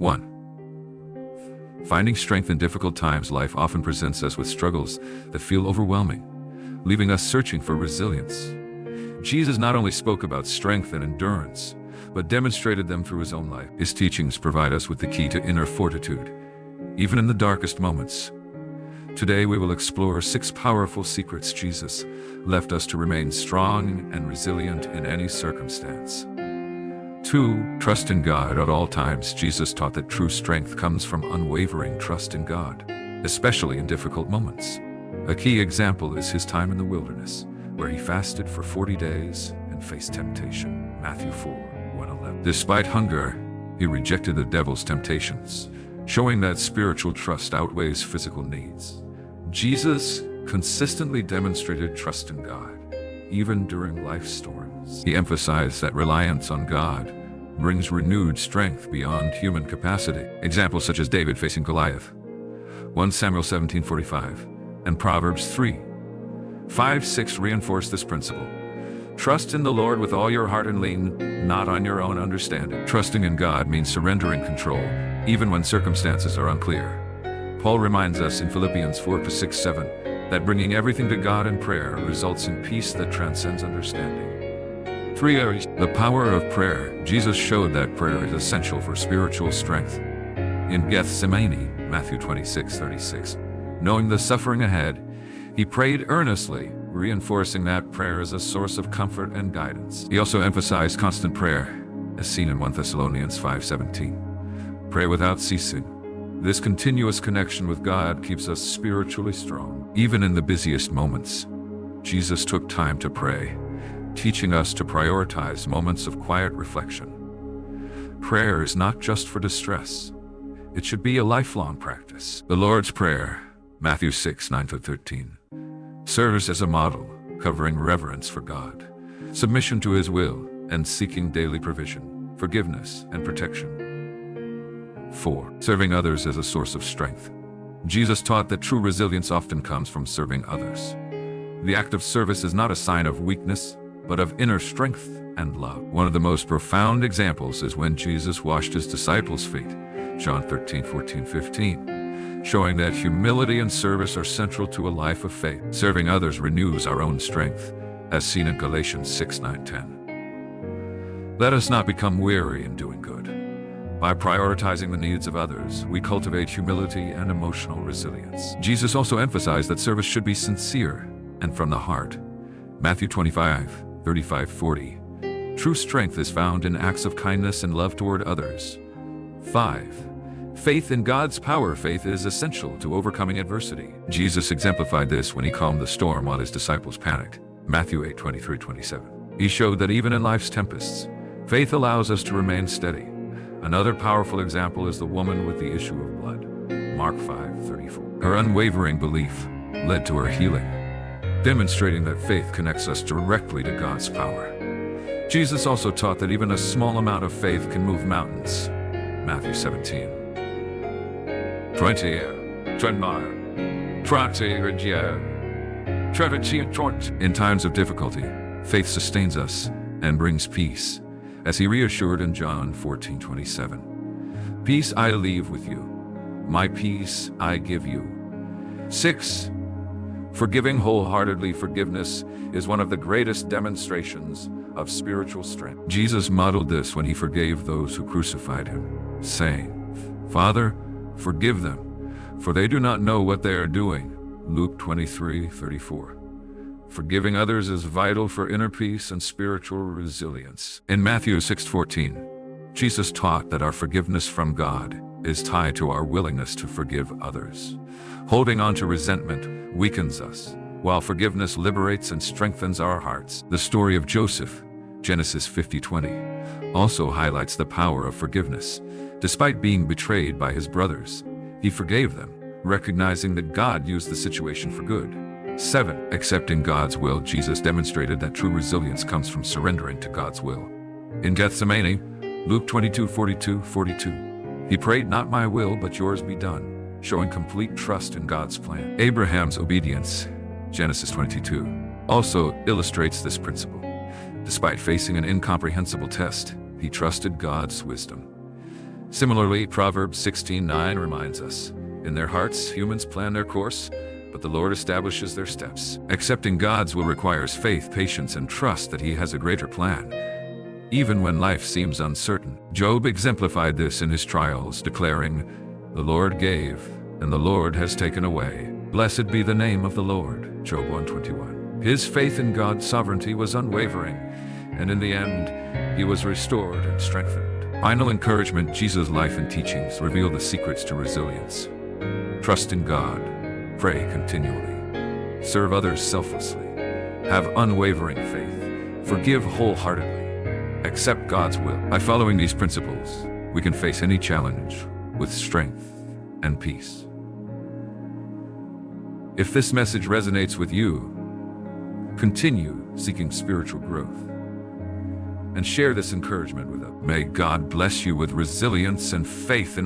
1. Finding strength in difficult times. Life often presents us with struggles that feel overwhelming, leaving us searching for resilience. Jesus not only spoke about strength and endurance, but demonstrated them through his own life. His teachings provide us with the key to inner fortitude, even in the darkest moments. Today we will explore 6 powerful secrets Jesus left us to remain strong and resilient in any circumstance. 2. Trust in God at all times. Jesus taught that true strength comes from unwavering trust in God, especially in difficult moments. A key example is his time in the wilderness, where he fasted for 40 days and faced temptation. Matthew 4:1-11. Despite hunger, he rejected the devil's temptations, showing that spiritual trust outweighs physical needs. Jesus consistently demonstrated trust in God, even during life's storms. He emphasized that reliance on God brings renewed strength beyond human capacity. Examples such as David facing Goliath, 1 Samuel 17:45, and Proverbs 3:5-6 reinforce this principle. Trust in the Lord with all your heart and lean not on your own understanding. Trusting in God means surrendering control, even when circumstances are unclear. Paul reminds us in Philippians 4:6-7 that bringing everything to God in prayer results in peace that transcends understanding. 3. The power of prayer. Jesus showed that prayer is essential for spiritual strength. In Gethsemane, Matthew 26:36, knowing the suffering ahead, he prayed earnestly, reinforcing that prayer is a source of comfort and guidance. He also emphasized constant prayer, as seen in 1 Thessalonians 5:17. Pray without ceasing. This continuous connection with God keeps us spiritually strong. Even in the busiest moments, Jesus took time to pray, teaching us to prioritize moments of quiet reflection. Prayer is not just for distress. It should be a lifelong practice. The Lord's Prayer, Matthew 6:9-13, serves as a model, covering reverence for God, submission to his will, and seeking daily provision, forgiveness, and protection. 4. Serving others as a source of strength. Jesus taught that true resilience often comes from serving others. The act of service is not a sign of weakness, but of inner strength and love. One of the most profound examples is when Jesus washed his disciples' feet, John 13:14-15, showing that humility and service are central to a life of faith. Serving others renews our own strength, as seen in Galatians 6:9-10. Let us not become weary in doing good. By prioritizing the needs of others, we cultivate humility and emotional resilience. Jesus also emphasized that service should be sincere and from the heart. Matthew 25:35-40. True strength is found in acts of kindness and love toward others. 5. Faith in God's power. Faith is essential to overcoming adversity. Jesus exemplified this when he calmed the storm while his disciples panicked. Matthew 8:23-27. He showed that even in life's tempests, faith allows us to remain steady. Another powerful example is the woman with the issue of blood, Mark 5:34. Her unwavering belief led to her healing, demonstrating that faith connects us directly to God's power. Jesus also taught that even a small amount of faith can move mountains. Matthew 17:20. In times of difficulty, faith sustains us and brings peace, as he reassured in John 14:27. Peace I leave with you, my peace I give you. 6. Forgiving wholeheartedly. Forgiveness is one of the greatest demonstrations of spiritual strength. Jesus modeled this when he forgave those who crucified him, saying, Father, forgive them, for they do not know what they are doing. Luke 23:34. Forgiving others is vital for inner peace and spiritual resilience. In Matthew 6:14, Jesus taught that our forgiveness from God is tied to our willingness to forgive others. Holding on to resentment weakens us, while forgiveness liberates and strengthens our hearts. The story of Joseph, Genesis 50:20, also highlights the power of forgiveness. Despite being betrayed by his brothers, he forgave them, recognizing that God used the situation for good. 7. Accepting God's will. Jesus demonstrated that true resilience comes from surrendering to God's will. In Gethsemane, Luke 22:42-42, he prayed, Not my will, but yours be done, showing complete trust in God's plan. Abraham's obedience, Genesis 22, also illustrates this principle. Despite facing an incomprehensible test, he trusted God's wisdom. Similarly, Proverbs 16:9 reminds us, in their hearts humans plan their course, but the Lord establishes their steps. Accepting God's will requires faith, patience, and trust that He has a greater plan, even when life seems uncertain. Job exemplified this in his trials, declaring, "The Lord gave, and the Lord has taken away. Blessed be the name of the Lord." Job 1:21. His faith in God's sovereignty was unwavering, and in the end, he was restored and strengthened. Final encouragement: Jesus' life and teachings reveal the secrets to resilience. Trust in God, pray continually, serve others selflessly, have unwavering faith, forgive wholeheartedly, accept God's will. By following these principles, we can face any challenge with strength and peace. If this message resonates with you, continue seeking spiritual growth and share this encouragement with others. May God bless you with resilience and faith in